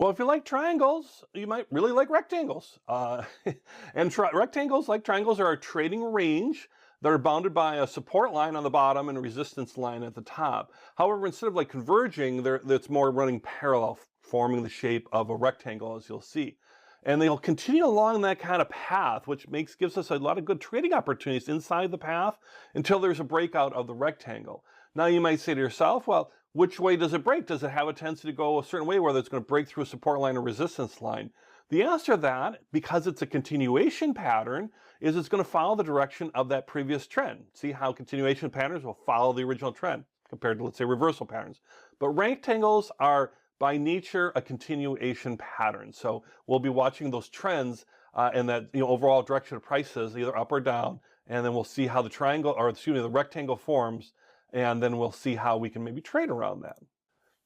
Well, if you like triangles, you might really like rectangles. And rectangles, like triangles, are a trading range that are bounded by a support line on the bottom and a resistance line at the top. However, instead of like converging, it's more running parallel, forming the shape of a rectangle, as you'll see. And they'll continue along that kind of path, which gives us a lot of good trading opportunities inside the path until there's a breakout of the rectangle. Now you might say to yourself, well, which way does it break? Does it have a tendency to go a certain way, whether it's going to break through a support line or resistance line? The answer to that, because it's a continuation pattern, is it's going to follow the direction of that previous trend. See how continuation patterns will follow the original trend compared to, let's say, reversal patterns. But rectangles are by nature a continuation pattern. So we'll be watching those trends and that overall direction of prices, either up or down, and then we'll see how the rectangle forms, and then we'll see how we can maybe trade around that.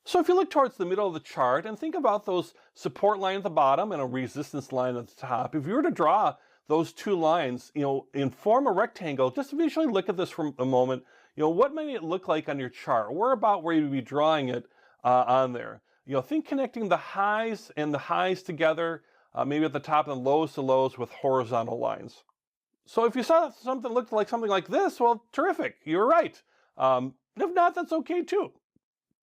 So if you look towards the middle of the chart and think about those support line at the bottom and a resistance line at the top, if you were to draw those two lines, and form a rectangle, just visually look at this for a moment. What might it look like on your chart? Where you'd be drawing it on there? Think connecting the highs and the highs together, maybe at the top, and lows to lows with horizontal lines. So if you saw something looked like something like this, well, terrific, you were right. If not, that's okay too.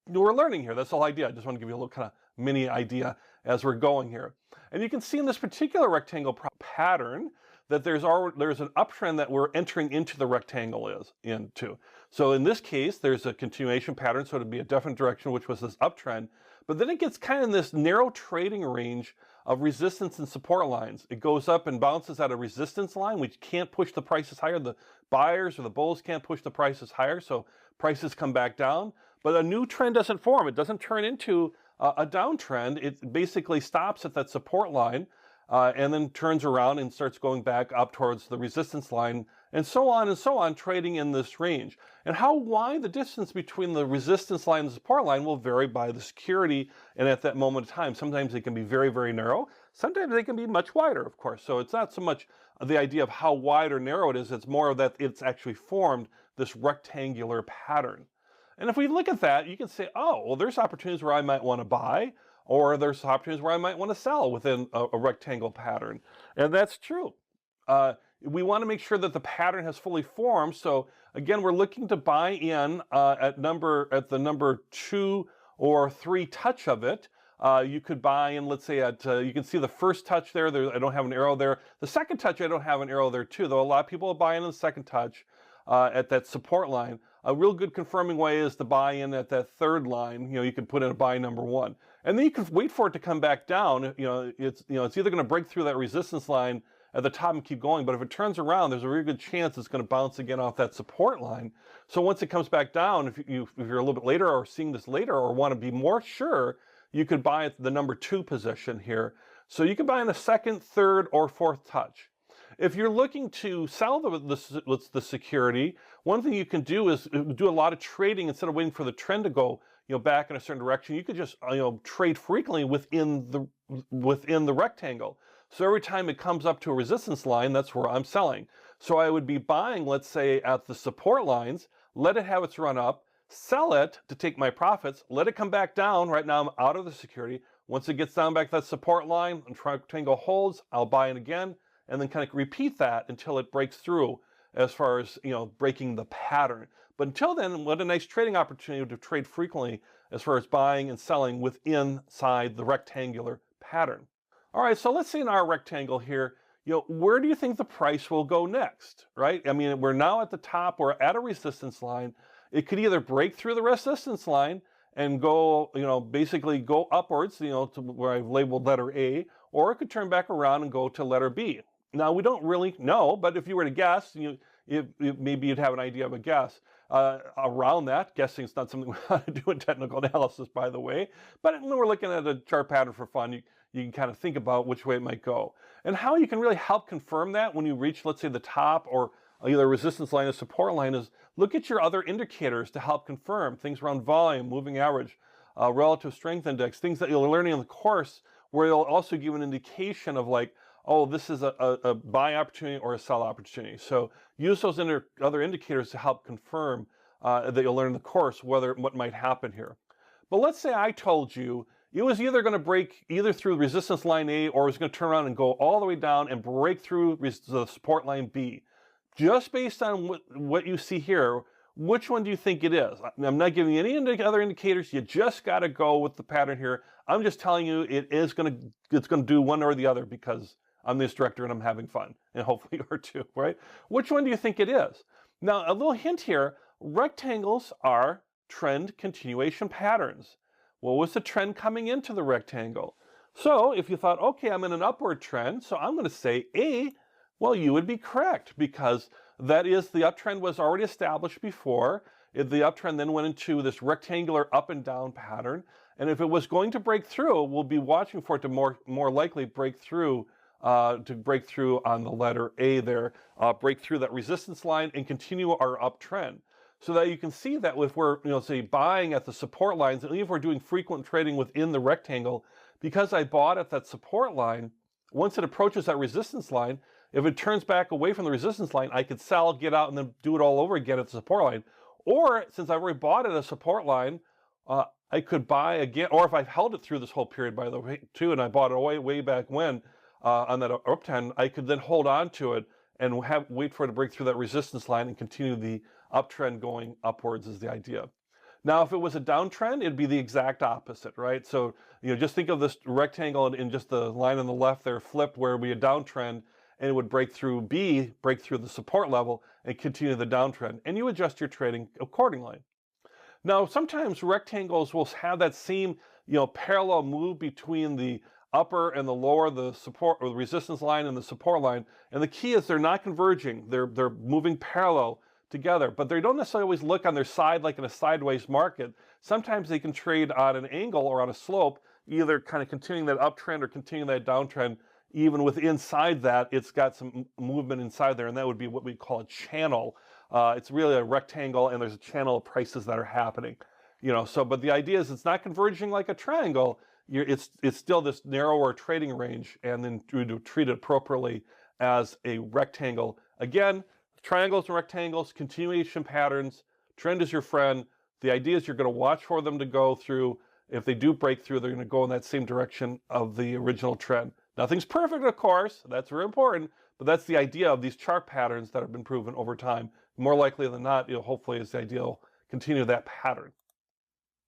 We're learning here. That's the whole idea. I just want to give you a little kind of mini idea as we're going here. And you can see in this particular rectangle pattern that there's an uptrend that we're entering into the rectangle into. So in this case, there's a continuation pattern, so it'd be a definite direction, which was this uptrend. But then it gets kind of in this narrow trading range of resistance and support lines. It goes up and bounces at a resistance line, which can't push the prices higher. The buyers or the bulls can't push the prices higher, so prices come back down. But a new trend doesn't form. It doesn't turn into a downtrend. It basically stops at that support line and then turns around and starts going back up towards the resistance line, and so on, trading in this range. And how wide the distance between the resistance line and the support line will vary by the security and at that moment of time. Sometimes they can be very, very narrow. Sometimes they can be much wider, of course. So it's not so much the idea of how wide or narrow it is. It's more that it's actually formed this rectangular pattern. And if we look at that, you can say, oh, well, there's opportunities where I might want to buy, or there's opportunities where I might want to sell within a rectangle pattern. And that's true. We want to make sure that the pattern has fully formed. So again, we're looking to buy in at the number 2 or 3 touch of it. You could buy in, let's say, you can see the first touch there. I don't have an arrow there. The second touch, I don't have an arrow there too, though a lot of people will buy in the second touch at that support line. A real good confirming way is to buy in at that third line. You can put in a buy number 1. And then you can wait for it to come back down. It's either going to break through that resistance line at the top and keep going, but if it turns around, there's a really good chance it's going to bounce again off that support line. So once it comes back down, if you're a little bit later or seeing this later or want to be more sure, you could buy at the number 2 position here. So you can buy in the second, third, or fourth touch. If you're looking to sell the security, one thing you can do is do a lot of trading instead of waiting for the trend to go back in a certain direction. You could just trade frequently within the rectangle. So every time it comes up to a resistance line, that's where I'm selling. So I would be buying, let's say, at the support lines, let it have its run up, sell it to take my profits, let it come back down. Right now I'm out of the security. Once it gets down back to that support line and rectangle holds, I'll buy it again, and then kind of repeat that until it breaks through as far as breaking the pattern. But until then, what a nice trading opportunity to trade frequently as far as buying and selling inside the rectangular pattern. All right, so let's say in our rectangle here, where do you think the price will go next, right? I mean, we're now at the top, we're at a resistance line. It could either break through the resistance line and go, basically go upwards, to where I've labeled letter A, or it could turn back around and go to letter B. Now, we don't really know, but if you were to guess, maybe you'd have an idea of a guess around that. Guessing is not something we want to do in technical analysis, by the way. But when we're looking at a chart pattern for fun, you can kind of think about which way it might go. And how you can really help confirm that when you reach, let's say, the top or either resistance line or support line is look at your other indicators to help confirm things around volume, moving average, relative strength index, things that you're learning in the course, where it'll also give an indication of like, oh, this is a buy opportunity or a sell opportunity. So use those other indicators to help confirm that you'll learn in the course what might happen here. But let's say I told you, it was either going to break either through resistance line A, or it was going to turn around and go all the way down and break through the support line B. Just based on what you see here, which one do you think it is? I'm not giving you any other indicators. You just got to go with the pattern here. I'm just telling you it's going to do one or the other because I'm the instructor and I'm having fun, and hopefully you are too, right? Which one do you think it is? Now, a little hint here, rectangles are trend continuation patterns. What was the trend coming into the rectangle? So if you thought, okay, I'm in an upward trend, so I'm going to say A, well, you would be correct, because that is, the uptrend was already established before. The uptrend then went into this rectangular up and down pattern. And if it was going to break through, we'll be watching for it to more likely break through on the letter A there, break through that resistance line and continue our uptrend. So that you can see that if we're, say, buying at the support lines, and even if we're doing frequent trading within the rectangle, because I bought at that support line, once it approaches that resistance line, if it turns back away from the resistance line, I could sell, get out, and then do it all over again at the support line. Or, since I've already bought at a support line, I could buy again, or if I've held it through this whole period, by the way, too, and I bought it way back when, on that uptrend, I could then hold on to it and wait for it to break through that resistance line and continue the uptrend going upwards is the idea. Now, if it was a downtrend, it'd be the exact opposite, right? So, just think of this rectangle and just the line on the left there flipped, where we a downtrend, and it would break through B, break through the support level, and continue the downtrend. And you adjust your trading accordingly. Now, sometimes rectangles will have that same, parallel move between the upper and the lower, the support or the resistance line and the support line. And the key is they're not converging. They're moving parallel together, but they don't necessarily always look on their side like in a sideways market. Sometimes they can trade on an angle or on a slope, either kind of continuing that uptrend or continuing that downtrend. Even with inside that, it's got some movement inside there, and that would be what we call a channel. It's really a rectangle, and there's a channel of prices that are happening. But the idea is it's not converging like a triangle. It's still this narrower trading range, and then to treat it appropriately as a rectangle. Again, triangles and rectangles, continuation patterns, trend is your friend. The idea is you're going to watch for them to go through. If they do break through, they're going to go in that same direction of the original trend. Nothing's perfect, of course. That's very important. But that's the idea of these chart patterns that have been proven over time. More likely than not, hopefully is the ideal continue that pattern.